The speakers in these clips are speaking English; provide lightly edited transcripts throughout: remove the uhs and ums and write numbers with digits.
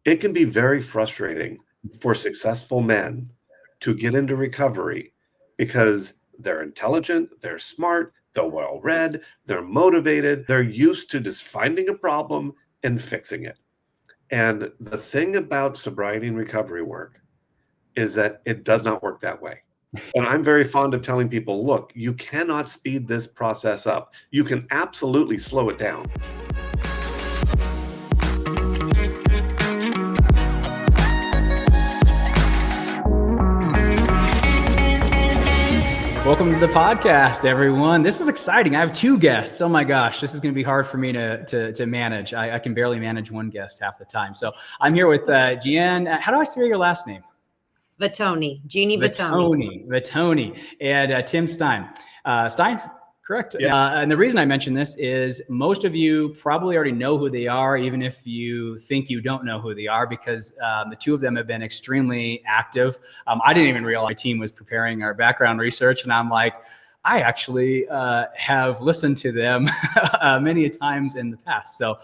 it can be very frustrating for successful men to get into recovery because they're intelligent, they're smart, they're well read, they're motivated, they're used to just finding a problem and fixing it. And the thing about sobriety and recovery work is that it does not work that way. And I'm very fond of telling people, look, you cannot speed this process up. You can absolutely slow it down. Welcome to the podcast, everyone. This is exciting. I have two guests. Oh my gosh, this is going to be hard for me to manage. I can barely manage one guest half the time. So I'm here with Jeanne. How do I say your last name? Vattuone, Jeanne Vattuone. Vattuone, and Tim Stein. Stein, correct? Yep. And the reason I mention this is most of you probably already know who they are, even if you think you don't know who they are, because the two of them have been extremely active. I didn't even realize my team was preparing our background research, and I'm like, I actually have listened to them many times in the past. So,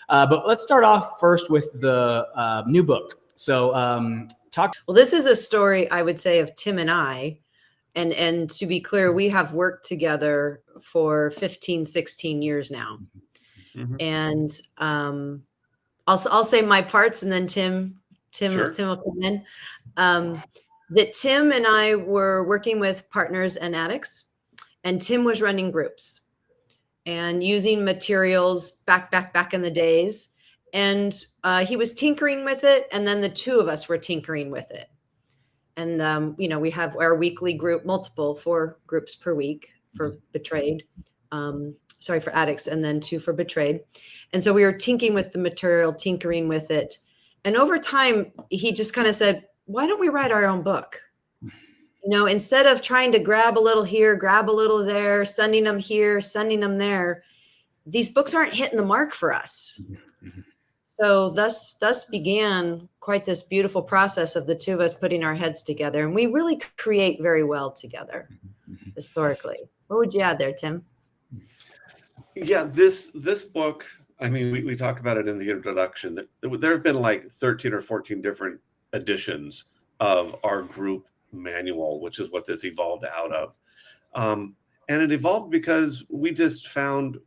but let's start off first with the new book. So, Well, this is a story, I would say, of Tim and I. And to be clear, we have worked together for 15, 16 years now. Mm-hmm. And I'll say my parts, and then Tim will come in. That Tim and I were working with partners and addicts, and Tim was running groups and using materials back in the days. And he was tinkering with it, and then the two of us were tinkering with it. And, we have our weekly group, 4 groups per week for betrayed, for addicts, and then 2 for betrayed. And so we were tinkering with the material, tinkering with it. And over time, he just kind of said, why don't we write our own book? Instead of trying to grab a little here, grab a little there, sending them here, sending them there, these books aren't hitting the mark for us. So thus began quite this beautiful process of the two of us putting our heads together. And we really create very well together historically. What would you add there, Tim? Yeah, this book, I mean, we talk about it in the introduction. There have been like 13 or 14 different editions of our group manual, which is what this evolved out of. And it evolved because we just found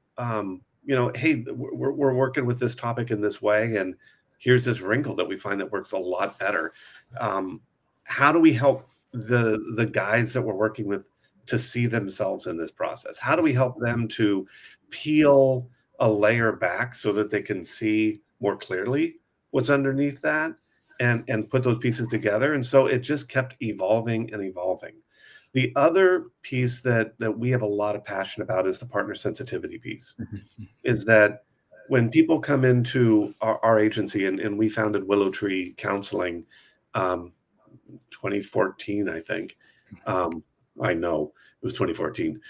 hey, we're working with this topic in this way, and here's this wrinkle that we find that works a lot better. How do we help the guys that we're working with to see themselves in this process? How do we help them to peel a layer back so that they can see more clearly what's underneath that and put those pieces together? And so it just kept evolving and evolving. The other piece that we have a lot of passion about is the partner sensitivity piece. Is that when people come into our agency, and we founded Willow Tree Counseling 2014, I think. I know it was 2014.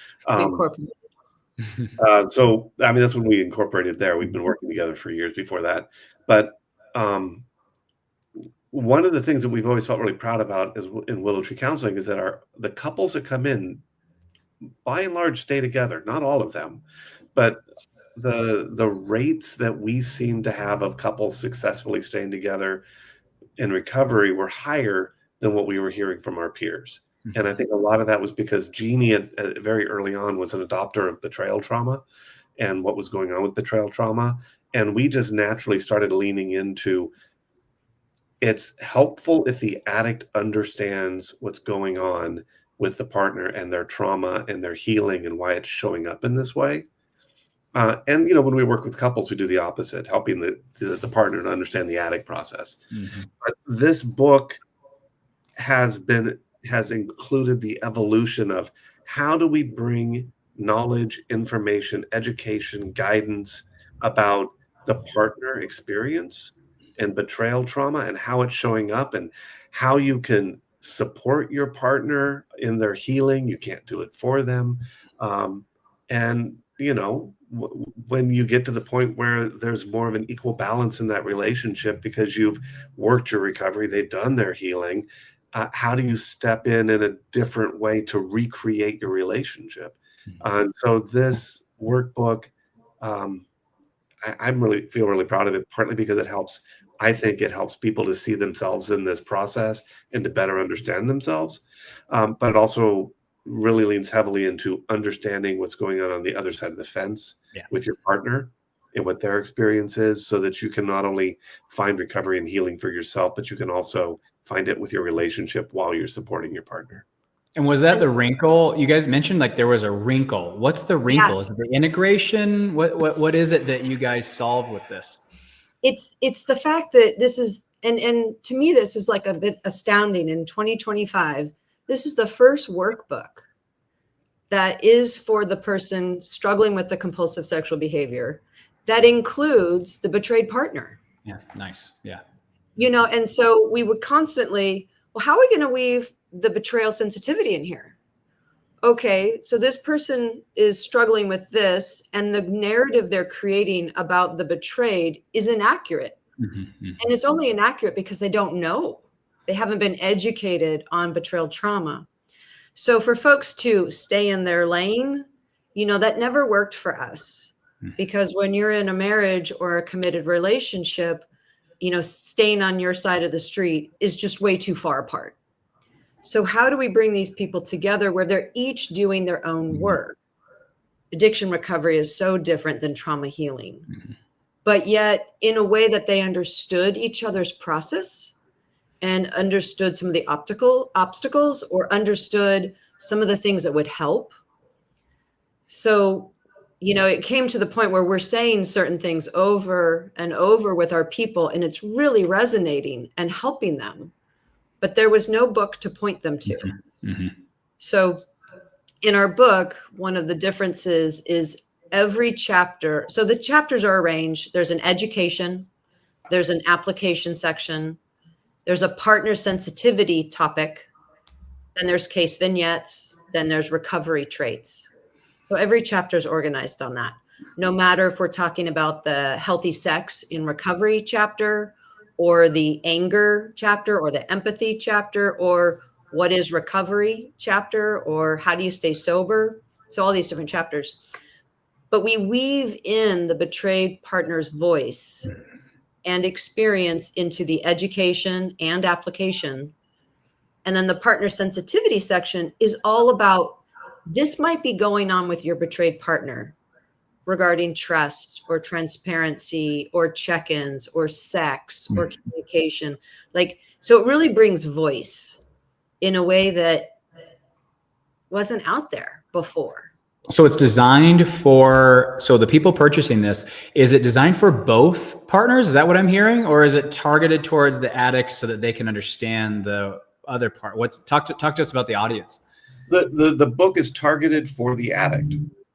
So, I mean, that's when we incorporated there. We've been working together for years before that. But one of the things that we've always felt really proud about is in Willow Tree Counseling is that the couples that come in, by and large, stay together. Not all of them, but the rates that we seem to have of couples successfully staying together in recovery were higher than what we were hearing from our peers. Mm-hmm. And I think a lot of that was because Jeanne very early on was an adopter of betrayal trauma and what was going on with betrayal trauma. And we just naturally started leaning into, it's helpful if the addict understands what's going on with the partner and their trauma and their healing and why it's showing up in this way. And when we work with couples, we do the opposite, helping the partner to understand the addict process. Mm-hmm. But this book has included the evolution of how do we bring knowledge, information, education, guidance about the partner experience and betrayal trauma and how it's showing up and how you can support your partner in their healing. You can't do it for them. And, when you get to the point where there's more of an equal balance in that relationship because you've worked your recovery, they've done their healing, how do you step in a different way to recreate your relationship? So this workbook, I feel really proud of it, partly because it helps I think it helps people to see themselves in this process and to better understand themselves. But it also really leans heavily into understanding what's going on the other side of the fence with your partner and what their experience is, so that you can not only find recovery and healing for yourself, but you can also find it with your relationship while you're supporting your partner. And was that the wrinkle? You guys mentioned like there was a wrinkle. What's the wrinkle? Yeah. Is it the integration? What is it that you guys solved with this? It's the fact that this is, and to me, this is like a bit astounding. In 2025, this is the first workbook that is for the person struggling with the compulsive sexual behavior that includes the betrayed partner. Yeah, nice. Yeah. You know, and so we would constantly, well, how are we going to weave the betrayal sensitivity in here? Okay, so this person is struggling with this, and the narrative they're creating about the betrayed is inaccurate. And it's only inaccurate because they don't know. They haven't been educated on betrayal trauma. So for folks to stay in their lane, you know, that never worked for us, because when you're in a marriage or a committed relationship, you know, staying on your side of the street is just way too far apart. So how do we bring these people together where they're each doing their own work? Addiction recovery is so different than trauma healing, but yet in a way that they understood each other's process and understood some of the obstacles, or understood some of the things that would help. So, you know, it came to the point where we're saying certain things over and over with our people, and it's really resonating and helping them. But there was no book to point them to. So in our book, one of the differences is every chapter. So the chapters are arranged. There's an education, there's an application section, there's a partner sensitivity topic, then there's case vignettes, then there's recovery traits. So every chapter is organized on that. No matter if we're talking about the healthy sex in recovery chapter, or the anger chapter, or the empathy chapter, or what is recovery chapter, or how do you stay sober? So all these different chapters. But we weave in the betrayed partner's voice and experience into the education and application. And then the partner sensitivity section is all about, this might be going on with your betrayed partner regarding trust or transparency or check-ins or sex or communication. Like, so it really brings voice in a way that wasn't out there before. So it's designed for, so the people purchasing this, is it designed for both partners? Is that what I'm hearing? Or is it targeted towards the addicts so that they can understand the other part? Talk to us about the audience. The book is targeted for the addict.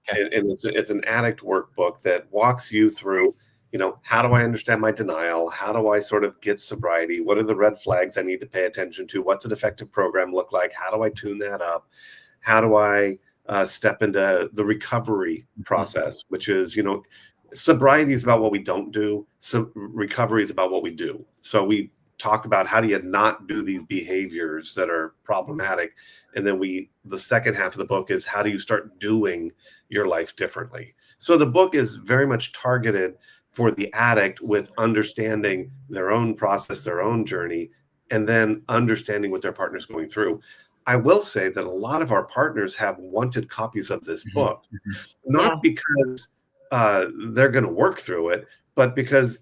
Okay. And it's an addict workbook that walks you through, you know, how do I understand my denial? How do I sort of get sobriety? What are the red flags I need to pay attention to? What's an effective program look like? How do I tune that up? How do I step into the recovery process, which is, you know, sobriety is about what we don't do. So recovery is about what we do. So we talk about how do you not do these behaviors that are problematic. And then the second half of the book is how do you start doing your life differently. So the book is very much targeted for the addict, with understanding their own process, their own journey, and then understanding what their partner's going through. I will say that a lot of our partners have wanted copies of this book, not because they're going to work through it, but because,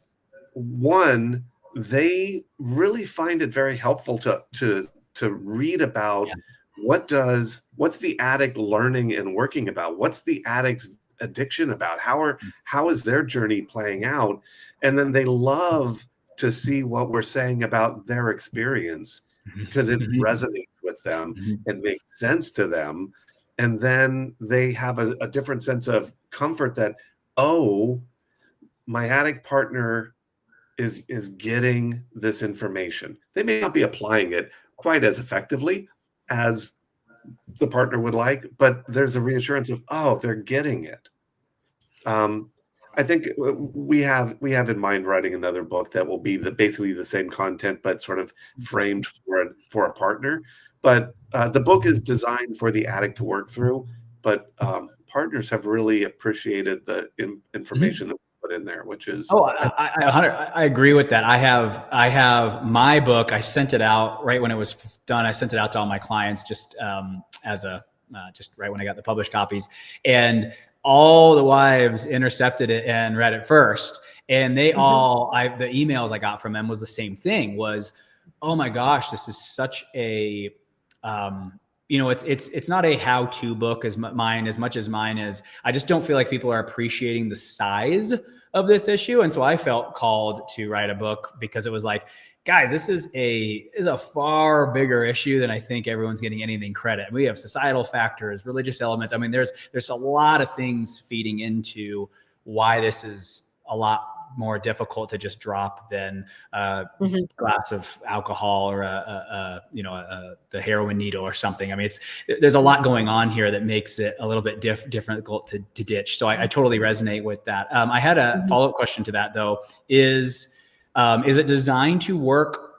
one, they really find it very helpful to read about what's the addict learning and working about, what's the addict's addiction about, how is their journey playing out, and then they love to see what we're saying about their experience, because it resonates with them and makes sense to them. And then they have a different sense of comfort that, oh, my addict partner is getting this information. They may not be applying it quite as effectively as the partner would like, but there's a reassurance of, oh, they're getting it. I think we have in mind writing another book that will be basically the same content, but sort of framed for a partner. But the book is designed for the addict to work through. But partners have really appreciated the information that we put in there, which is Oh, I agree with that. I have my book. I sent it out right when it was done. I sent it out to all my clients just just right when I got the published copies, and all the wives intercepted it and read it first. And they all, the emails I got from them was the same thing, was, oh my gosh, this is such a, it's not a how-to book as much as mine is. I just don't feel like people are appreciating the size of this issue. And so I felt called to write a book because it was like, guys, this is a far bigger issue than I think everyone's getting anything credit. We have societal factors, religious elements. I mean, there's a lot of things feeding into why this is a lot more difficult to just drop than a glass of alcohol or the heroin needle or something. I mean, there's a lot going on here that makes it a little bit difficult to ditch. So I totally resonate with that. I had a follow-up question to that though, is it designed to work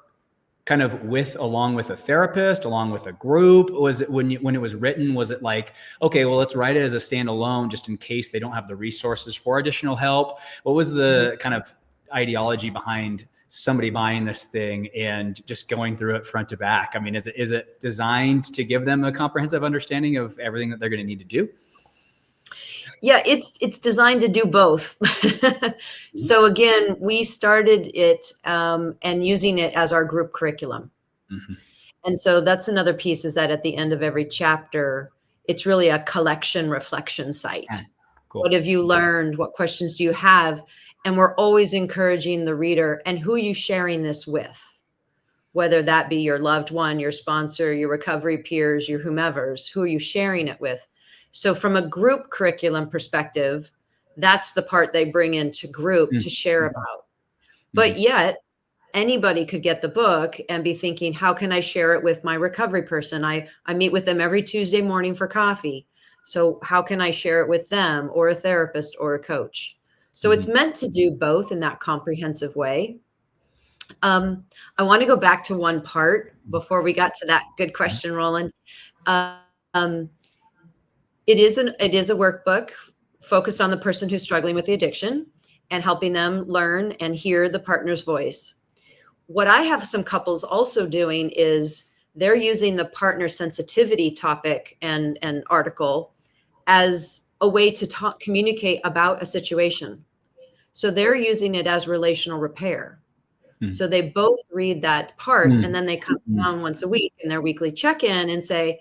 kind of along with a therapist, along with a group? Was it when it was written, was it like, okay, well, let's write it as a standalone just in case they don't have the resources for additional help? What was the kind of ideology behind somebody buying this thing and just going through it front to back? I mean, is it designed to give them a comprehensive understanding of everything that they're going to need to do? Yeah, it's designed to do both. So again, we started it and using it as our group curriculum. And so that's another piece, is that at the end of every chapter, it's really a collection reflection site. Cool. What have you learned? What questions do you have? And we're always encouraging the reader, and who are you sharing this with? Whether that be your loved one, your sponsor, your recovery peers, your whomevers, who are you sharing it with? So from a group curriculum perspective, that's the part they bring into group to share about. But yet anybody could get the book and be thinking, how can I share it with my recovery person? I meet with them every Tuesday morning for coffee. So how can I share it with them, or a therapist or a coach? So it's meant to do both in that comprehensive way. I want to go back to one part before we got to that good question, Roland. It is a workbook focused on the person who's struggling with the addiction and helping them learn and hear the partner's voice. What I have some couples also doing is they're using the partner sensitivity topic and article as a way to communicate about a situation. So they're using it as relational repair. So they both read that part and then they come down once a week in their weekly check-in and say,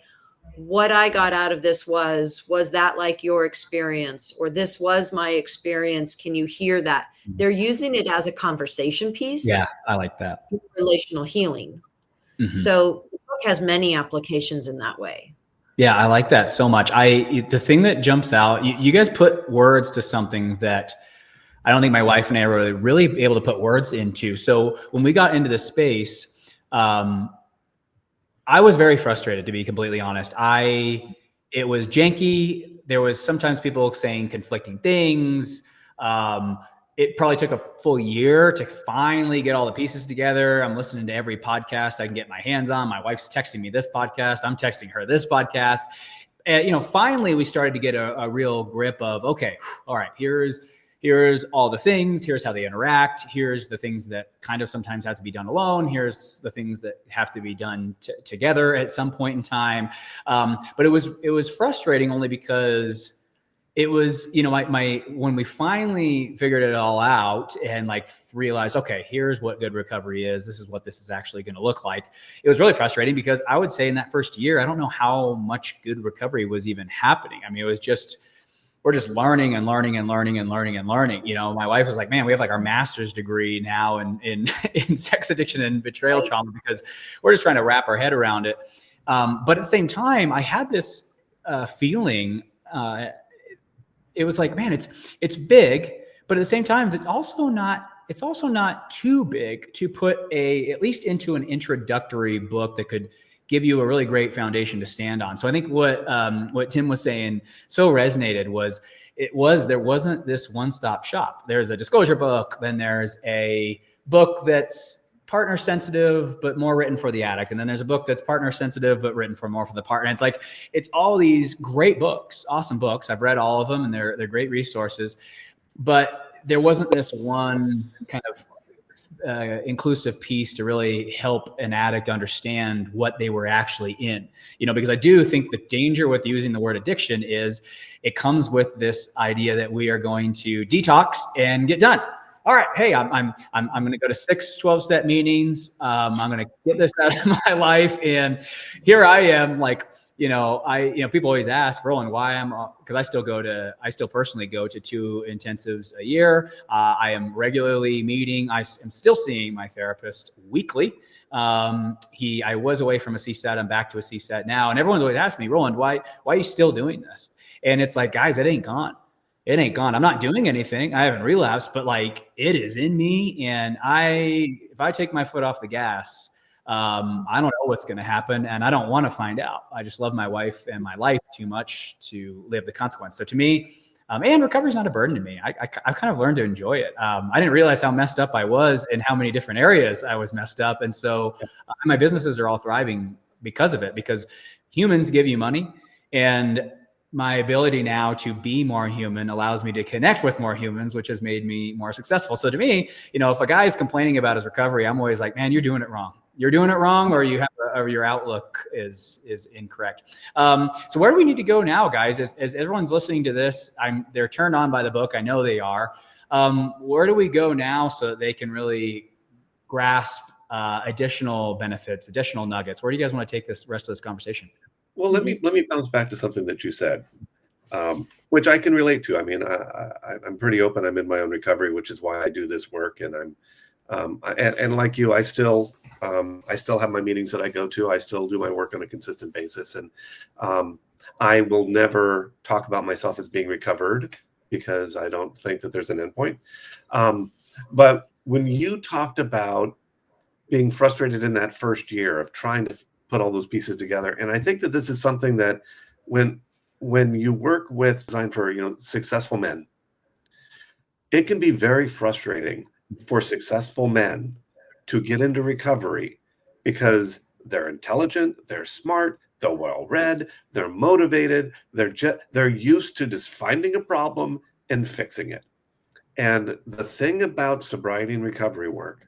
what I got out of this was that like your experience, or this was my experience? Can you hear that? They're using it as a conversation piece. Yeah, I like that. Relational healing. So the book has many applications in that way. Yeah, I like that so much. The thing that jumps out, you guys put words to something that I don't think my wife and I were really able to put words into. So when we got into this space, I was very frustrated, to be completely honest. It was janky. There was sometimes people saying conflicting things. It probably took a full year to finally get all the pieces together. I'm listening to every podcast I can get my hands on. My wife's texting me this podcast. I'm texting her this podcast. And, finally we started to get a real grip of, okay, all right, here's all the things, here's how they interact, here's the things that kind of sometimes have to be done alone, here's the things that have to be done together at some point in time. But it was frustrating only because it was, when we finally figured it all out and realized, okay, here's what good recovery is, this is what this is actually going to look like. It was really frustrating because I would say in that first year, I don't know how much good recovery was even happening. I mean, it was just, we're just learning and learning and learning and learning and learning. My wife was like, man, we have our master's degree now in sex addiction and betrayal trauma, because we're just trying to wrap our head around it. But at the same time, I had this feeling, it was like, man, it's big, but at the same time, it's also not too big to put at least into an introductory book that could give you a really great foundation to stand on. So I think what Tim was saying so resonated there wasn't this one-stop shop. There's a disclosure book, then there's a book that's partner sensitive, but more written for the addict. And then there's a book that's partner sensitive, but written more for the partner. And it's all these great books, awesome books. I've read all of them and they're great resources, but there wasn't this one kind of inclusive piece to really help an addict understand what they were actually in, because I do think the danger with using the word addiction is it comes with this idea that we are going to detox and get done. All right, hey, I'm going to go to 6 12-step meetings. I'm going to get this out of my life, and here I am, like, people always ask, Roland, why because I still personally go to 2 intensives a year. I am regularly meeting. I am still seeing my therapist weekly. I was away from a CSET. I'm back to a CSET now. And everyone's always asking me, Roland, why are you still doing this? And it's like, guys, it ain't gone. It ain't gone. I'm not doing anything. I haven't relapsed, but like, it is in me. And if I take my foot off the gas, I don't know what's going to happen, and I don't want to find out. I just love my wife and my life too much to live the consequence. So to me, and recovery is not a burden to me. I've kind of learned to enjoy it. I didn't realize how messed up I was and how many different areas I was messed up. And so my businesses are all thriving because of it, because humans give you money, and my ability now to be more human allows me to connect with more humans, which has made me more successful. So to me, if a guy is complaining about his recovery, I'm always like, man, you're doing it wrong. You're doing it wrong, or your outlook is incorrect. So where do we need to go now, guys? As everyone's listening to this, they're turned on by the book. I know they are. Where do we go now so that they can really grasp additional benefits, additional nuggets? Where do you guys want to take this rest of this conversation? Well, let me bounce back to something that you said, which I can relate to. I mean, I'm pretty open. I'm in my own recovery, which is why I do this work. And and like you, I still have my meetings that I go to. I still do my work on a consistent basis. And I will never talk about myself as being recovered, because I don't think that there's an endpoint. But when you talked about being frustrated in that first year of trying to put all those pieces together, and I think that this is something that when you work with Design for successful men, it can be very frustrating for successful men to get into recovery, because they're intelligent, they're smart, they're well-read, they're motivated, they're used to just finding a problem and fixing it. And the thing about sobriety and recovery work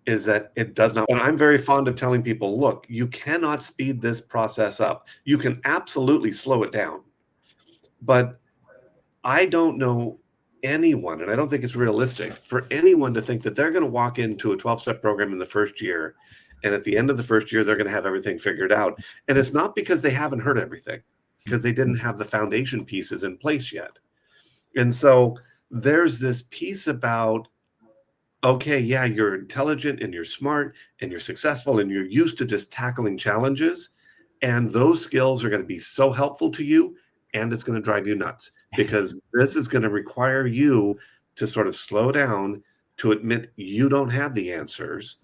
is that it does not. And I'm very fond of telling people, look, you cannot speed this process up. You can absolutely slow it down. But I don't know anyone, and I don't think it's realistic for anyone to think that they're going to walk into a 12-step program in the first year, and at the end of the first year, they're going to have everything figured out. And it's not because they haven't heard everything, because they didn't have the foundation pieces in place yet. And so there's this piece about, okay, yeah, you're intelligent and you're smart and you're successful and you're used to just tackling challenges. And those skills are going to be so helpful to you, and it's going to drive you nuts, because this is going to require you to sort of slow down, to admit you don't have the answers,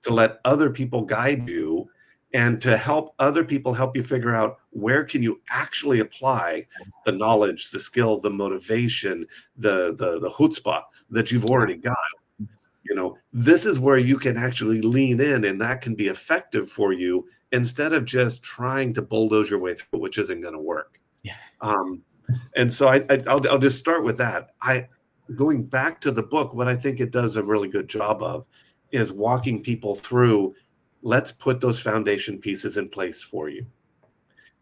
to let other people guide you, and to help other people help you figure out where can you actually apply the knowledge, the skill, the motivation, the chutzpah that you've already got. This is where you can actually lean in, and that can be effective for you, instead of just trying to bulldoze your way through, which isn't going to work. Yeah. And so I'll just start with that. Going back to the book, what I think it does a really good job of is walking people through, let's put those foundation pieces in place for you.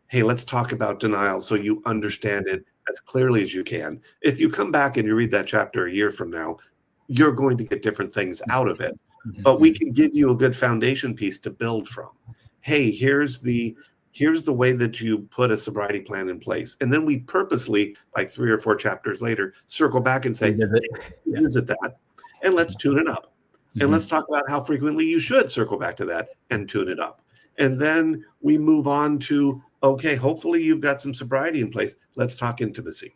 Hey, let's talk about denial so you understand it as clearly as you can. If you come back and you read that chapter a year from now, you're going to get different things out of it. But we can give you a good foundation piece to build from. Hey, here's the way that you put a sobriety plan in place. And then we purposely, like 3 or 4 chapters later, circle back and say, visit that, and let's tune it up. And let's talk about how frequently you should circle back to that and tune it up. And then we move on to, okay, hopefully you've got some sobriety in place. Let's talk intimacy.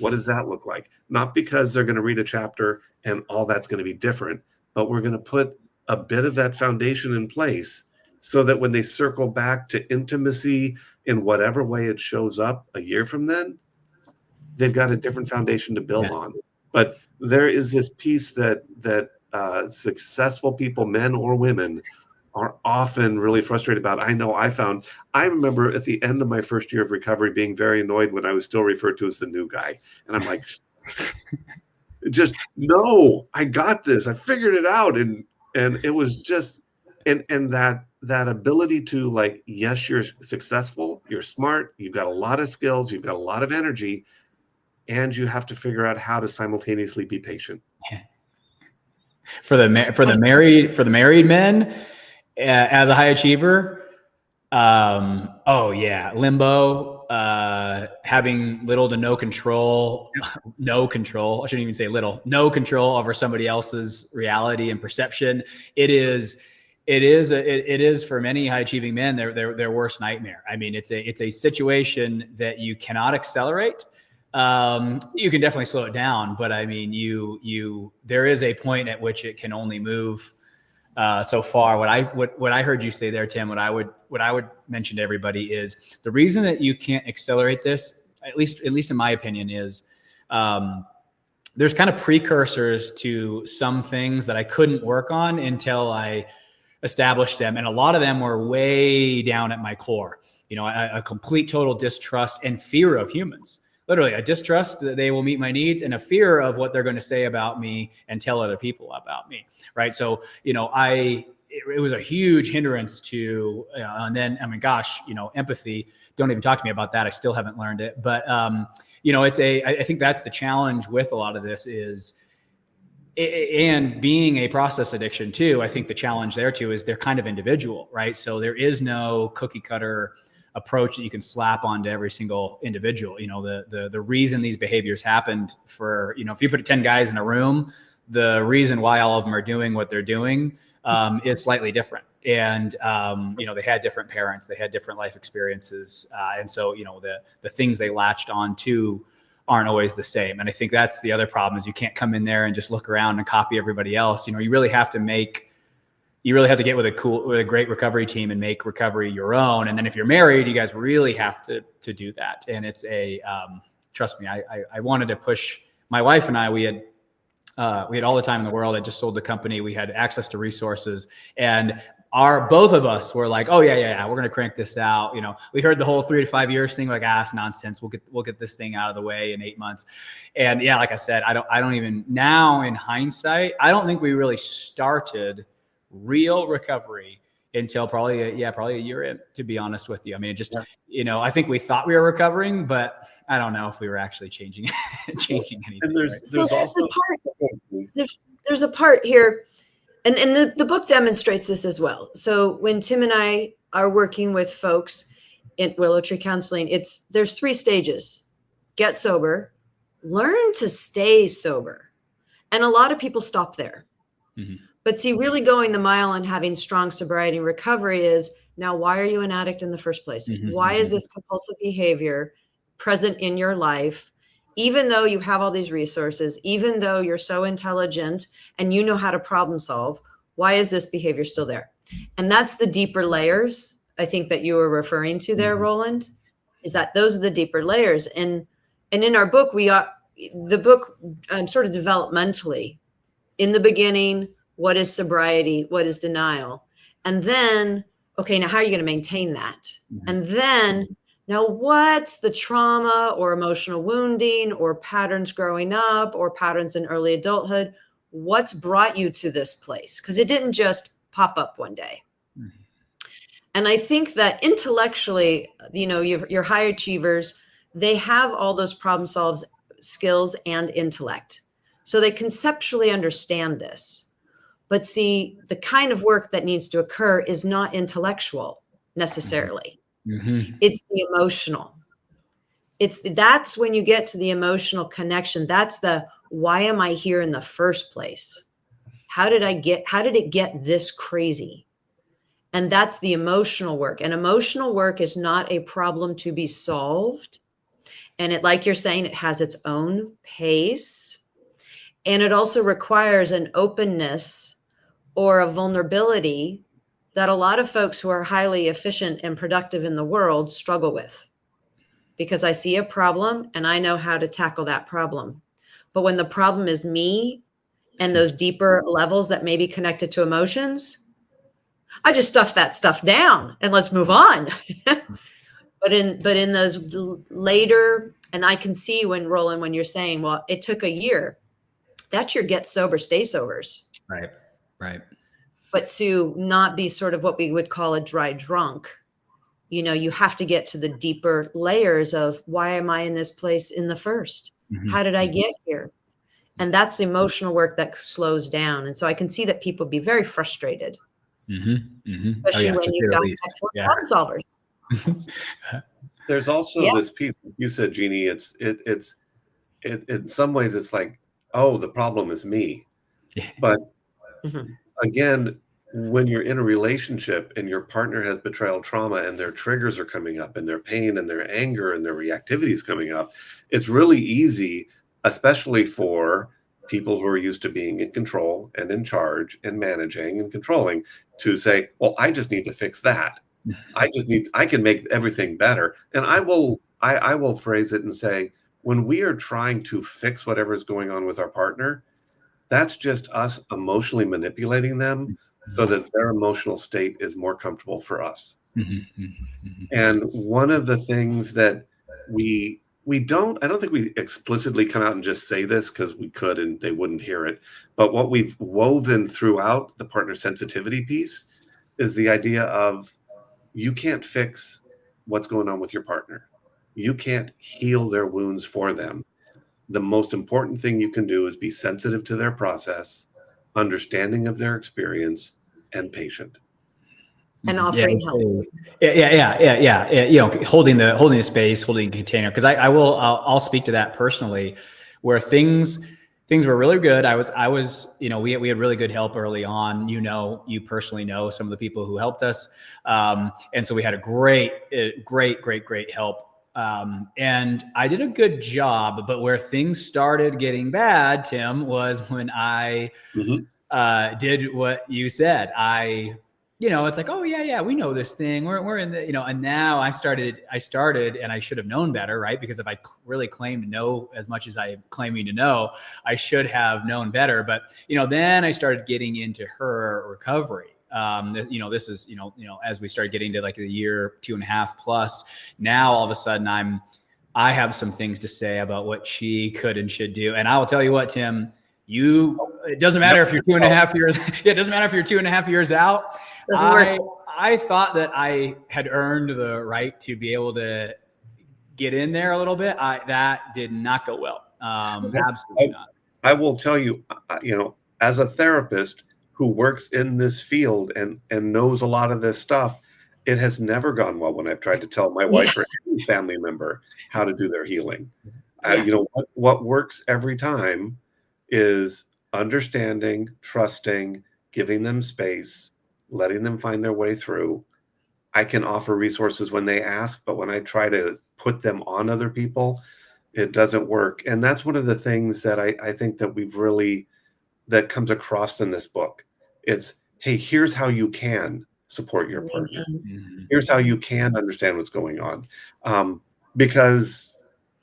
What does that look like? Not because they're going to read a chapter and all that's going to be different, but we're going to put a bit of that foundation in place so that when they circle back to intimacy in whatever way it shows up a year from then, they've got a different foundation to build on. But there is this piece that successful people, men or women, are often really frustrated about. I remember at the end of my first year of recovery being very annoyed when I was still referred to as the new guy. And I'm like, just, no, I got this. I figured it out. And it was just, and that ability to, like, yes, you're successful, you're smart, you've got a lot of skills, you've got a lot of energy, and you have to figure out how to simultaneously be patient. For the married men, as a high achiever, oh yeah, limbo, having little to no control, I shouldn't even say little, no control over somebody else's reality and perception. It is for many high achieving men their worst nightmare. I mean, it's a situation that you cannot accelerate. You can definitely slow it down, but I mean, there is a point at which it can only move so far. What I heard you say there, Tim, what I would mention to everybody is the reason that you can't accelerate this, at least in my opinion, is there's kind of precursors to some things that I couldn't work on until I established them, and a lot of them were way down at my core. You know, a complete total distrust and fear of humans. Literally a distrust that they will meet my needs, and a fear of what they're going to say about me and tell other people about me. Right. So, you know, it was a huge hindrance to, and then, I mean, gosh, you know, empathy, don't even talk to me about that. I still haven't learned it, but, you know, I think that's the challenge with a lot of this is, and being a process addiction too, I think the challenge there too is they're kind of individual, right? So there is no cookie cutter approach that you can slap onto every single individual. You know, the reason these behaviors happened for, you know, if you put 10 guys in a room, the reason why all of them are doing what they're doing is slightly different. And, you know, they had different parents, they had different life experiences. And so, you know, the things they latched on to aren't always the same. And I think that's the other problem is you can't come in there and just look around and copy everybody else. You know, you really have to get with a great recovery team and make recovery your own. And then if you're married, you guys really have to do that. And it's trust me, I wanted to push my wife and I, we had all the time in the world. I just sold the company. We had access to resources, and both of us were like, oh yeah, we're going to crank this out. You know, we heard the whole 3 to 5 years thing, like, it's nonsense. We'll get this thing out of the way in 8 months. And yeah, like I said, I don't even now in hindsight, I don't think we really started real recovery until probably a year in, to be honest with you. I mean, it just, you know, I think we thought we were recovering, but I don't know if we were actually changing anything. And there's a part here, and the book demonstrates this as well. So when Tim and I are working with folks in Willow Tree Counseling, there's 3 stages: get sober, learn to stay sober, and a lot of people stop there. Mm-hmm. But see, really going the mile and having strong sobriety and recovery is, now, why are you an addict in the first place? Mm-hmm. Why is this compulsive behavior present in your life, even though you have all these resources, even though you're so intelligent and you know how to problem solve? Why is this behavior still there? And that's the deeper layers, I think, that you were referring to there, Roland, is that those are the deeper layers. And in our book, the book sort of developmentally, in the beginning, what is sobriety? What is denial? And then, okay, now how are you going to maintain that? Mm-hmm. And then, now what's the trauma or emotional wounding or patterns growing up or patterns in early adulthood? What's brought you to this place? Because it didn't just pop up one day. Mm-hmm. And I think that intellectually, you know, your high achievers, they have all those problem solves skills and intellect. So they conceptually understand this. But see, the kind of work that needs to occur is not intellectual necessarily. Mm-hmm. It's the emotional. That's when you get to the emotional connection. That's the, why am I here in the first place? How did it get this crazy? And that's the emotional work. And emotional work is not a problem to be solved. And it, like you're saying, it has its own pace. And it also requires an openness or a vulnerability that a lot of folks who are highly efficient and productive in the world struggle with. Because I see a problem and I know how to tackle that problem. But when the problem is me and those deeper levels that may be connected to emotions, I just stuff that stuff down and let's move on. But in those later, and I can see when Roland, when you're saying, well, it took a year. That's your get sober, stay sobers. Right. Right. But to not be sort of what we would call a dry drunk, you know, you have to get to the deeper layers of, why am I in this place in the first? Mm-hmm. How did I get here? And that's emotional work that slows down. And so I can see that people be very frustrated, especially when you've got excellent problem solvers. There's also this piece you said, Jeannie. It's in some ways it's like, oh, the problem is me. But again, when you're in a relationship and your partner has betrayal trauma and their triggers are coming up and their pain and their anger and their reactivity is coming up, it's really easy, especially for people who are used to being in control and in charge and managing and controlling, to say, well, I just need to fix that. I can make everything better. And I will phrase it and say, when we are trying to fix whatever is going on with our partner, that's just us emotionally manipulating them so that their emotional state is more comfortable for us. And one of the things that I don't think we explicitly come out and just say this, because we could and they wouldn't hear it, but what we've woven throughout the partner sensitivity piece is the idea of, you can't fix what's going on with your partner. You can't heal their wounds for them. The most important thing you can do is be sensitive to their process, understanding of their experience, and patient. And offering help. Yeah. You know, holding the space, holding the container. Because I'll speak to that personally, where things were really good. I was, you know, we had really good help early on. You know, you personally know some of the people who helped us. And so we had a great help. And I did a good job, but where things started getting bad, Tim, was when I did what you said. You know, it's like, oh yeah, we know this thing. We're in the, you know, and now I started, and I should have known better, right? Because if I really claim to know as much as I'm claiming to know, I should have known better. But, you know, then I started getting into her recovery. You know, this is, you know, as we started getting to like the year 2.5 plus, now all of a sudden I have some things to say about what she could and should do. And I will tell you what, Tim, it doesn't matter if you're 2.5 years. It doesn't matter if you're 2.5 years out. I thought that I had earned the right to be able to get in there a little bit. That did not go well. Absolutely not. I will tell you, you know, as a therapist who works in this field and knows a lot of this stuff, it has never gone well when I've tried to tell my wife or any family member how to do their healing. You know, what works every time is understanding, trusting, giving them space, letting them find their way through. I can offer resources when they ask, but when I try to put them on other people, it doesn't work. And that's one of the things that I think that that comes across in this book. It's, hey, here's how you can support your partner. Here's how you can understand what's going on. Because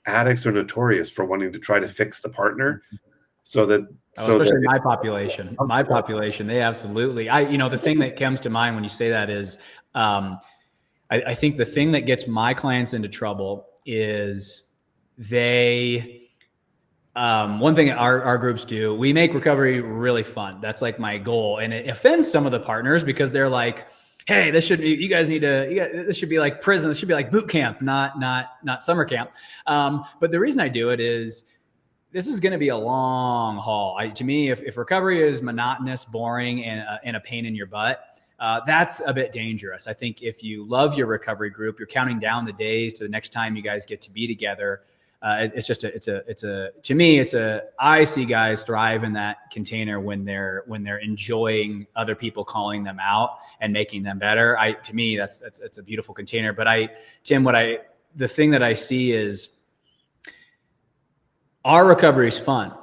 addicts are notorious for wanting to try to fix the partner. Especially my population, they absolutely, you know, the thing that comes to mind when you say that is, I think the thing that gets my clients into trouble is one thing our groups do, we make recovery really fun. That's like my goal. And it offends some of the partners because they're like, hey, this should be like prison. This should be like boot camp, not summer camp. But the reason I do it is, this is going to be a long haul. To me, if recovery is monotonous, boring, and a pain in your butt, that's a bit dangerous. I think if you love your recovery group, you're counting down the days to the next time you guys get to be together. I see guys thrive in that container when they're enjoying other people calling them out and making them better. To me, that's a beautiful container. But Tim, the thing that I see is, our recovery is fun.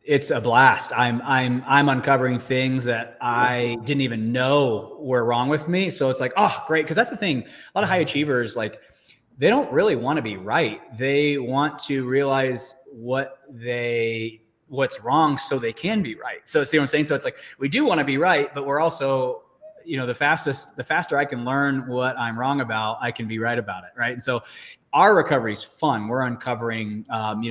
It's a blast. I'm uncovering things that I didn't even know were wrong with me. So it's like, oh, great. Cause that's the thing. A lot of high achievers, like, they don't really want to be right. They want to realize what's wrong so they can be right. So see what I'm saying? So it's like, we do want to be right, but we're also the faster I can learn what I'm wrong about, I can be right about it. Right. And so our recovery is fun. We're uncovering,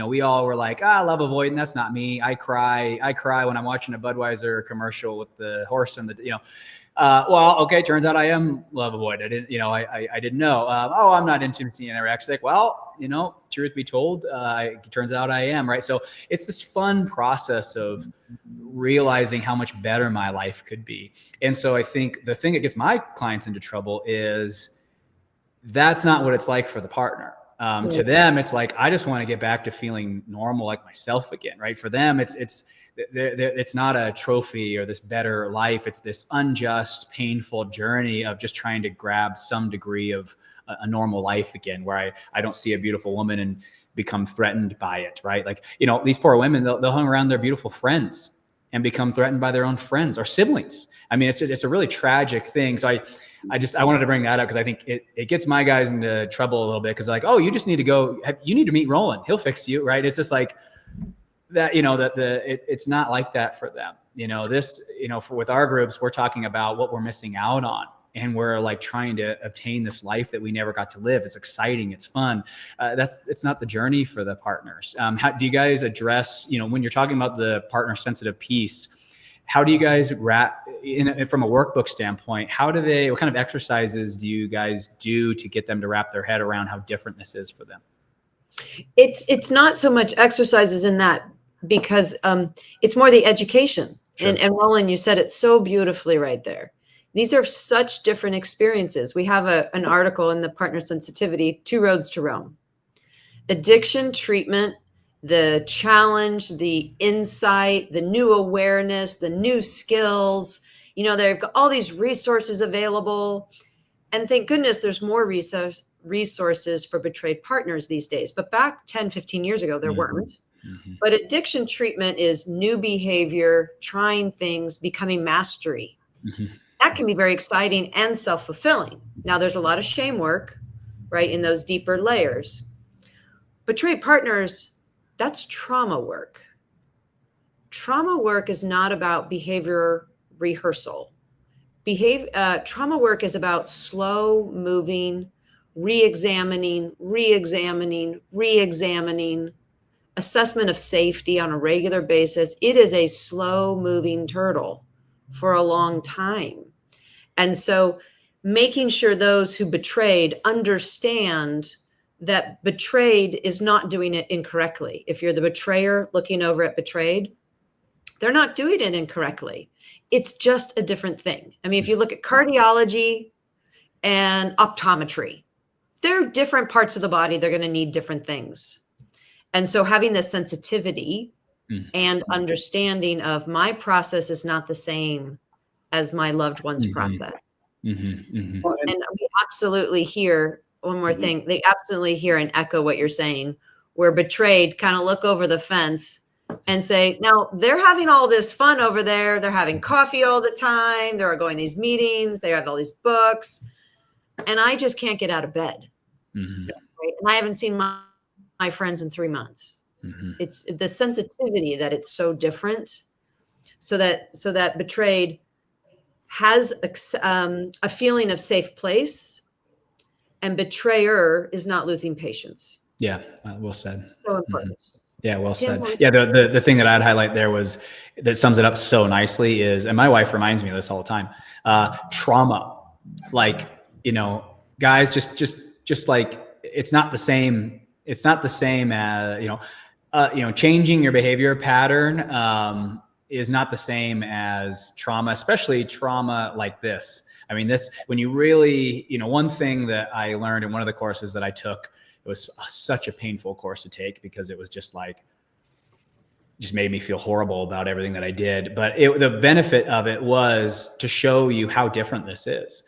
we all were like, love avoidant. That's not me. I cry when I'm watching a Budweiser commercial with the horse and well, okay. Turns out I am love avoidant. I didn't know. I'm not intimacy anorexic. Well, truth be told, it turns out I am. Right. So it's this fun process of realizing how much better my life could be. And so I think the thing that gets my clients into trouble is that's not what it's like for the partner. To them, it's like, I just want to get back to feeling normal, like myself again. Right. For them, it's not a trophy or this better life. It's this unjust, painful journey of just trying to grab some degree of a normal life again, where I don't see a beautiful woman and become threatened by it. Right. Like, these poor women, they'll hang around their beautiful friends and become threatened by their own friends or siblings. I mean, it's a really tragic thing. So I wanted to bring that up because I think it gets my guys into trouble a little bit, because like, oh, you just need to go, you need to meet Roland. He'll fix you. Right. It's just like that, it's not like that for them. With our groups, we're talking about what we're missing out on. And we're like trying to obtain this life that we never got to live. It's exciting. It's fun. It's not the journey for the partners. How do you guys address, when you're talking about the partner sensitive piece, how do you guys wrap from a workbook standpoint? What kind of exercises do you guys do to get them to wrap their head around how different this is for them? It's not so much exercises in that, because it's more the education. Sure. And Roland, you said it so beautifully right there. These are such different experiences. We have an article in the Partner Sensitivity, 2 Roads to Rome. Addiction treatment, the challenge, the insight, the new awareness, the new skills. They've got all these resources available. And thank goodness there's more resources for betrayed partners these days. But back 10, 15 years ago, there weren't. Mm-hmm. But addiction treatment is new behavior, trying things, becoming mastery. Mm-hmm. That can be very exciting and self-fulfilling. Now, there's a lot of shame work, right, in those deeper layers. Betrayed partners, that's trauma work. Trauma work is not about behavior rehearsal. Trauma work is about slow moving, re-examining, assessment of safety on a regular basis. It is a slow moving turtle for a long time. And so making sure those who betrayed understand that betrayed is not doing it incorrectly. If you're the betrayer looking over at betrayed, they're not doing it incorrectly. It's just a different thing. I mean, if you look at cardiology and optometry, they're different parts of the body. They're going to need different things. And so having this sensitivity and understanding of my process is not the same as my loved one's process. And we absolutely hear, one more thing, they absolutely hear and echo what you're saying, where betrayed kind of look over the fence and say, now they're having all this fun over there. They're having coffee all the time. They're going to these meetings. They have all these books. And I just can't get out of bed. Right? And I haven't seen my friends in 3 months. It's the sensitivity that it's so different, so that betrayed has a feeling of safe place, and betrayer is not losing patience. Yeah, well said. So important. Yeah, well said. Yeah, the thing that I'd highlight there was that sums it up so nicely is, and my wife reminds me of this all the time, trauma. Like, guys, just like, it's not the same. It's not the same as, changing your behavior pattern is not the same as trauma, especially trauma like this. I mean, when you really, one thing that I learned in one of the courses that I took, it was such a painful course to take, because it was just made me feel horrible about everything that I did. But the benefit of it was to show you how different this is.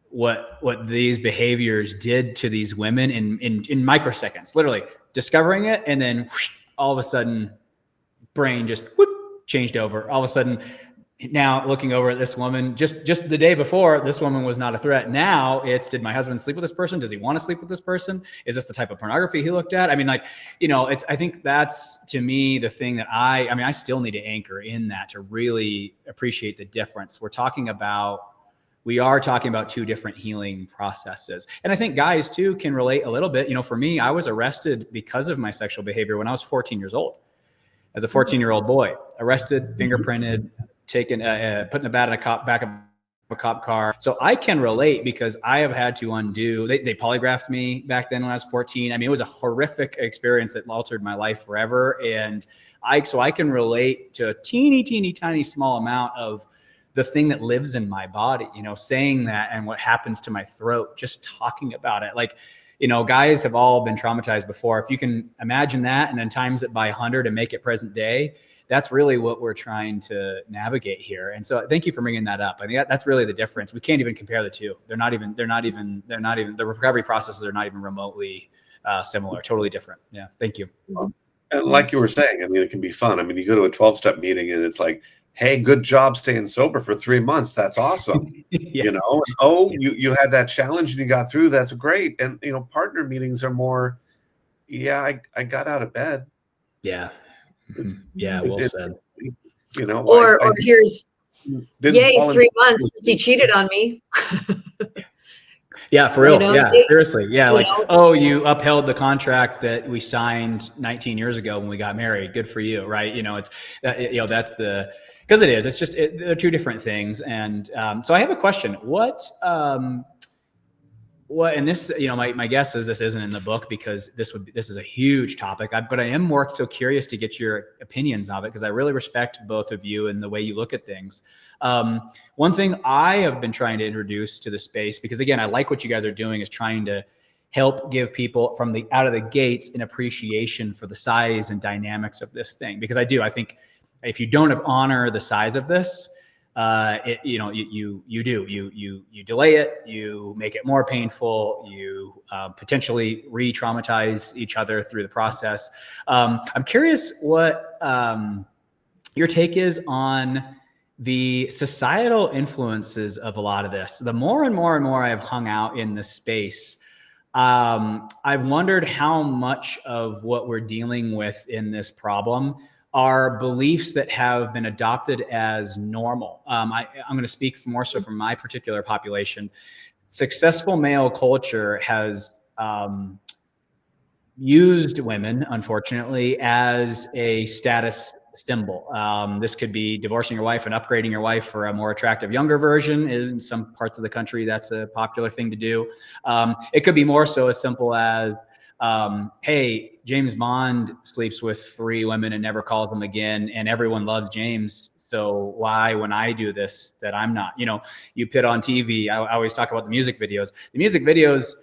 What these behaviors did to these women in microseconds, literally discovering it, and then whoosh, all of a sudden brain just changed over. All of a sudden Now looking over at this woman, just the day before, this woman was not a threat. Now it's, did my husband sleep with this person? Does he want to sleep with this person? Is this the type of pornography he looked at? I mean, like, I think that's, to me, the thing that I still need to anchor in that to really appreciate the difference. We are talking about two different healing processes. And I think guys too can relate a little bit. For me, I was arrested because of my sexual behavior when I was 14 years old. As a 14-year-old boy, arrested, fingerprinted, taken, put in the back of a cop car. So I can relate because I have had to undo, they polygraphed me back then when I was 14. I mean, it was a horrific experience that altered my life forever. And so I can relate to a teeny, tiny, small amount of the thing that lives in my body, saying that and what happens to my throat, just talking about it. Like, guys have all been traumatized before. If you can imagine that and then times it by 100 and make it present day, that's really what we're trying to navigate here. And so thank you for bringing that up. I think that's really the difference. We can't even compare the two. They're not even, the recovery processes are not even remotely similar, totally different. Yeah. Thank you. And like you were saying, I mean, it can be fun. I mean, you go to a 12-step meeting and it's like, hey, good job staying sober for 3 months. That's awesome. Yeah. You had that challenge and you got through. That's great. And, partner meetings are more, I got out of bed. Yeah. Yeah. Well said. Or here's, yay, 3 months since he cheated on me. Yeah, for real. Yeah, seriously. Yeah, like, you upheld the contract that we signed 19 years ago when we got married. Good for you, right? It's, that's because it is. It's just they're two different things. And so I have a question. What? And this, my guess is this isn't in the book because this is a huge topic. But I am more so curious to get your opinions of it because I really respect both of you and the way you look at things. One thing I have been trying to introduce to the space, because again, I like what you guys are doing, is trying to help give people from out of the gates an appreciation for the size and dynamics of this thing. Because I think if you don't honor the size of this, you delay it, you make it more painful, you potentially re-traumatize each other through the process. I'm curious what your take is on the societal influences of a lot of this. The more and more I've hung out in this space, I've wondered how much of what we're dealing with in this problem are beliefs that have been adopted as normal. I'm going to speak more so from my particular population. Successful male culture has used women, unfortunately, as a status symbol. This could be divorcing your wife and upgrading your wife for a more attractive younger version. In some parts of the country, that's a popular thing to do. It could be more so as simple as, hey, James Bond sleeps with 3 women and never calls them again, and everyone loves James. So why, when I do this, that I'm not? You put on TV. I always talk about the music videos. The music videos,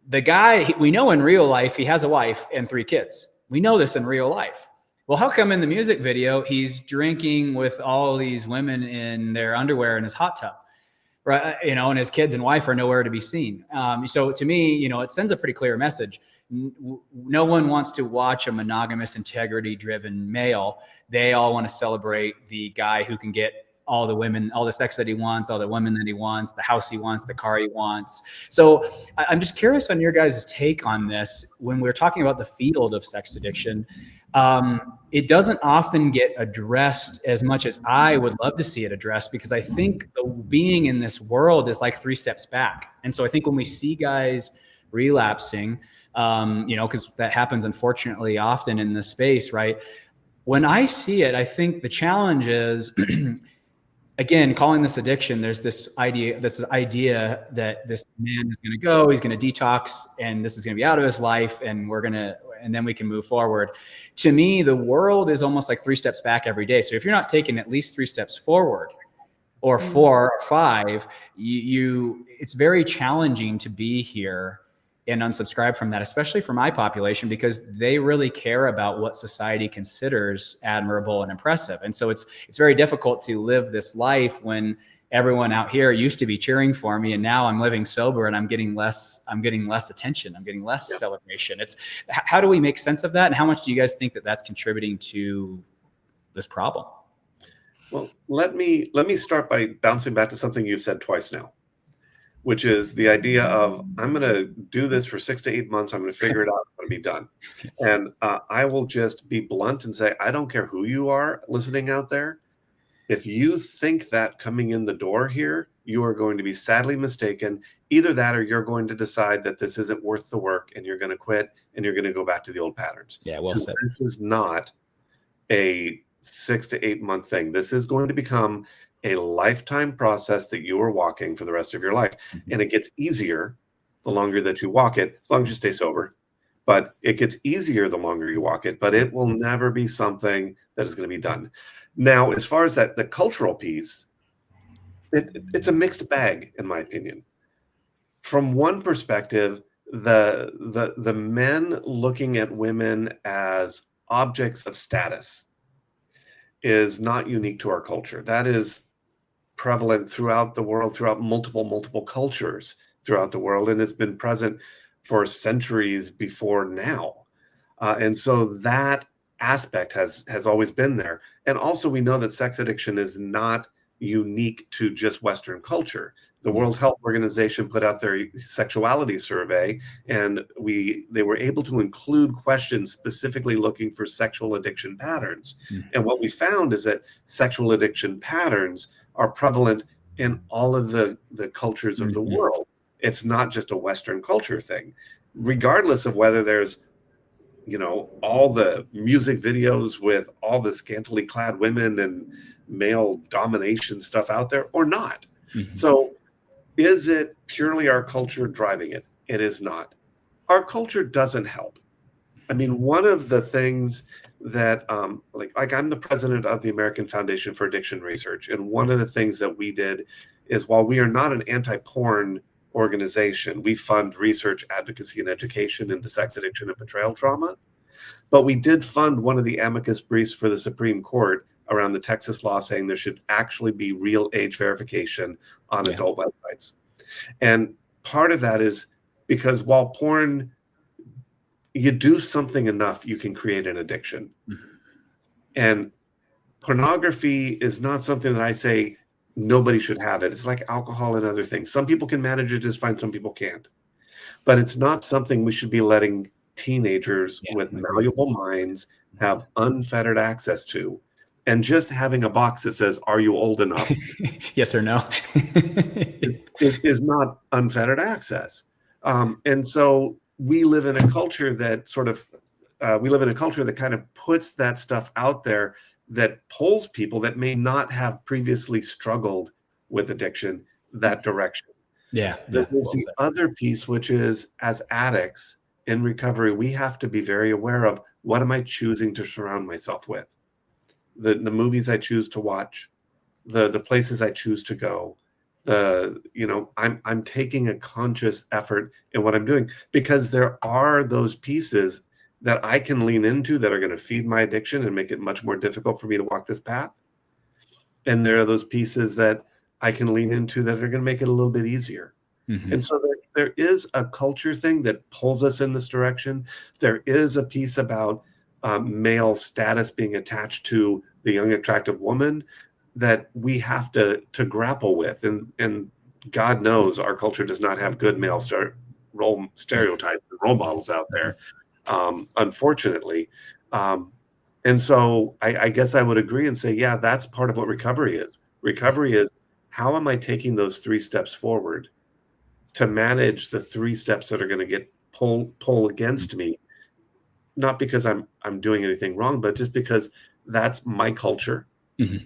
the guy, we know in real life, he has a wife and 3 kids. We know this in real life. Well, how come in the music video, he's drinking with all these women in their underwear in his hot tub? Right. And his kids and wife are nowhere to be seen. So to me, it sends a pretty clear message. No one wants to watch a monogamous, integrity-driven male. They all want to celebrate the guy who can get all the women, all the sex that he wants, all the women that he wants, the house he wants, the car he wants. So I'm just curious on your guys' take on this. When we're talking about the field of sex addiction, it doesn't often get addressed as much as I would love to see it addressed, because I think the being in this world is like 3 steps back. And so I think when we see guys relapsing, because that happens unfortunately often in this space, right? When I see it, I think the challenge is, again, calling this addiction, there's this idea that this man is going to go, he's going to detox, and this is going to be out of his life, and then we can move forward. To me, the world is almost like 3 steps back every day. So if you're not taking at least 3 steps forward, or 4 or 5, it's very challenging to be here and unsubscribe from that, especially for my population, because they really care about what society considers admirable and impressive. And so it's very difficult to live this life when everyone out here used to be cheering for me, and now I'm living sober and I'm getting less attention. I'm getting less celebration. How do we make sense of that? And how much do you guys think that that's contributing to this problem? Well, let me start by bouncing back to something you've said twice now, which is the idea of I'm going to do this for 6 to 8 months. I'm going to figure it out. I'm going to be done. And I will just be blunt and say, I don't care who you are listening out there. If you think that coming in the door here, you are going to be sadly mistaken. Either that or you're going to decide that this isn't worth the work and you're going to quit and you're going to go back to the old patterns. Yeah, well said. This is not a 6 to 8 month thing. This is going to become a lifetime process that you are walking for the rest of your life. And it gets easier the longer that you walk it, as long as you stay sober. But it gets easier the longer you walk it, but it will never be something that is going to be done. Now, as far as that, the cultural piece, it's a mixed bag, in my opinion. From one perspective, the men looking at women as objects of status is not unique to our culture. That is prevalent throughout the world, throughout multiple cultures throughout the world, and it's been present for centuries before now. And so that aspect has always been there. And also we know that sex addiction is not unique to just Western culture. The World Health Organization put out their sexuality survey, and they were able to include questions specifically looking for sexual addiction patterns. And what we found is that sexual addiction patterns are prevalent in all of the cultures of the world. It's not just a Western culture thing, regardless of whether there's, all the music videos with all the scantily clad women and male domination stuff out there or not. So is it purely our culture driving it? It is not. Our culture doesn't help. I mean, one of the things that, like I'm the president of the American Foundation for Addiction Research. And one of the things that we did is, while we are not an anti-porn organization, we fund research, advocacy, and education into sex addiction and betrayal trauma. But we did fund one of the amicus briefs for the Supreme Court around the Texas law saying there should actually be real age verification on adult websites. And part of that is because while porn, you do something enough, you can create an addiction. And pornography is not something that I say nobody should have it. It's like alcohol and other things. Some people can manage it just fine, some people can't. But it's not something we should be letting teenagers with malleable minds have unfettered access to. And just having a box that says, "Are you old enough?" Yes or no, is not unfettered access. And so we live in a culture that kind of puts that stuff out there that pulls people that may not have previously struggled with addiction that direction. There's the other piece, which is, as addicts in recovery, we have to be very aware of, what am I choosing to surround myself with? The movies I choose to watch, the places I choose to go, I'm taking a conscious effort in what I'm doing, because there are those pieces that I can lean into that are going to feed my addiction and make it much more difficult for me to walk this path. And there are those pieces that I can lean into that are going to make it a little bit easier. And so there is a culture thing that pulls us in this direction. There is a piece about male status being attached to the young, attractive woman that we have to grapple with. And God knows our culture does not have good male stereotypes and role models out there, unfortunately. And so I guess I would agree and say, yeah, that's part of what recovery is. Recovery is, how am I taking those 3 steps forward to manage the 3 steps that are going to get pull against me, not because I'm doing anything wrong, but just because that's my culture,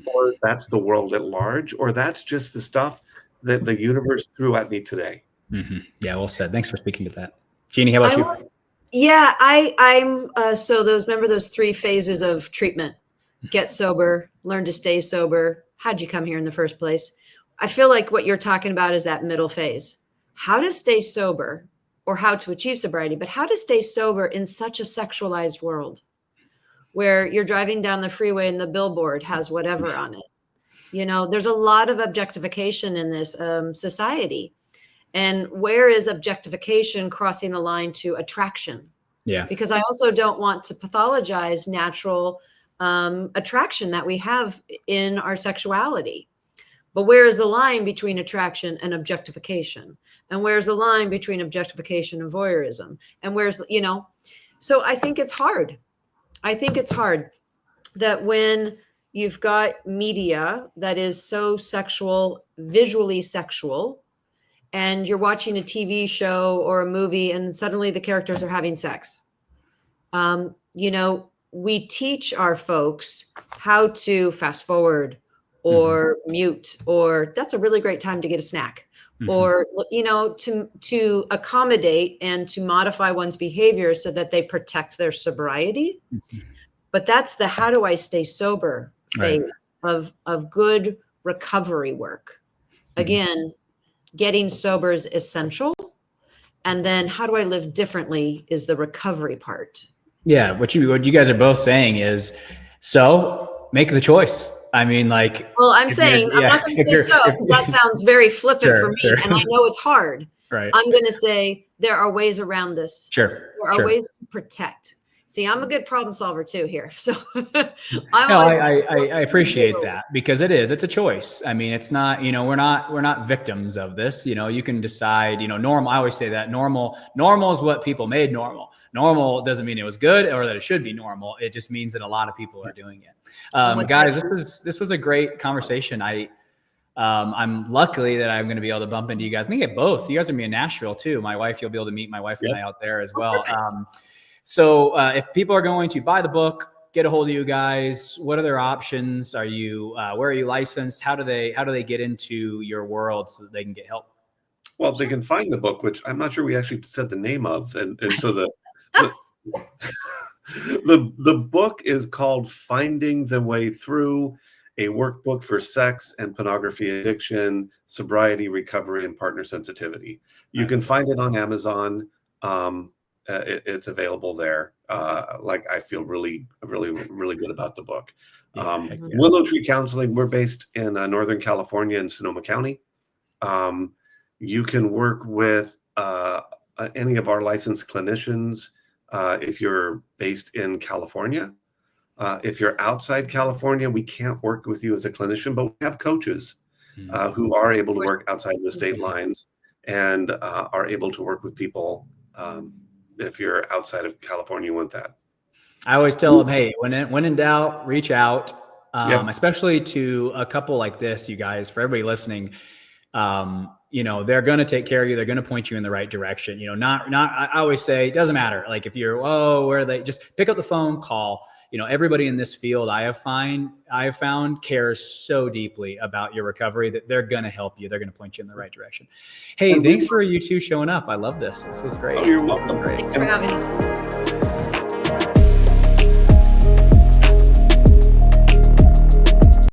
or that's the world at large, or that's just the stuff that the universe threw at me today. Yeah, well said. Thanks for speaking to that. Jeannie, how about you? Yeah, I'm so remember those 3 phases of treatment: get sober, learn to stay sober. How'd you come here in the first place? I feel like what you're talking about is that middle phase. How to stay sober, or how to achieve sobriety, but how to stay sober in such a sexualized world where you're driving down the freeway and the billboard has whatever on it. There's a lot of objectification in this society. And where is objectification crossing the line to attraction? Because I also don't want to pathologize natural attraction that we have in our sexuality. But where is the line between attraction and objectification? And where's the line between objectification and voyeurism? And where's, so I think it's hard. I think it's hard that when you've got media that is so sexual, visually sexual, and you're watching a TV show or a movie and suddenly the characters are having sex. We teach our folks how to fast forward or mute, or that's a really great time to get a snack, or, to accommodate and to modify one's behavior so that they protect their sobriety. But that's the how do I stay sober phase of good recovery work. Again, getting sober is essential. And then how do I live differently is the recovery part. Yeah. What you guys are both saying is, so make the choice. I mean, like, well, I'm saying, I'm not going to say so, because that sounds very flippant for me. Sure. And I know it's hard. Right. I'm going to say there are ways around this. Sure. There are ways to protect. See, I'm a good problem solver too here. So I appreciate that, because it's a choice. I mean, it's not, we're not victims of this. You can decide, normal. I always say that normal is what people made normal. Normal doesn't mean it was good or that it should be normal. It just means that a lot of people are doing it. Guys, this was a great conversation. I'm lucky that I'm going to be able to bump into you guys. I think both. You guys are going to be in Nashville too. My wife, you'll be able to meet my wife and I out there as well. So if people are going to buy the book, get a hold of you guys, what other options are you, where are you licensed? How do they get into your world so that they can get help? Well, they can find the book, which I'm not sure we actually said the name of. And so the book is called Finding the Way Through, a workbook for sex and pornography addiction, sobriety, recovery, and partner sensitivity. You can find it on Amazon. It's available there. I feel really, really, really good about the book. Willow Tree Counseling, we're based in Northern California in Sonoma County. You can work with any of our licensed clinicians if you're based in California. If you're outside California, we can't work with you as a clinician, but we have coaches who are able to work outside the state lines and are able to work with people. If you're outside of California, you want that. I always tell them, hey, when in doubt, reach out, especially to a couple like this, you guys, for everybody listening. They're going to take care of you. They're going to point you in the right direction. I always say, it doesn't matter. Like if you're, where are they? Just pick up the phone, call. Everybody in this field I have found cares so deeply about your recovery that they're going to help you. They're going to point you in the right direction. Hey, thanks for you two showing up. I love this. This was great. Oh, you're welcome. Thanks for having us.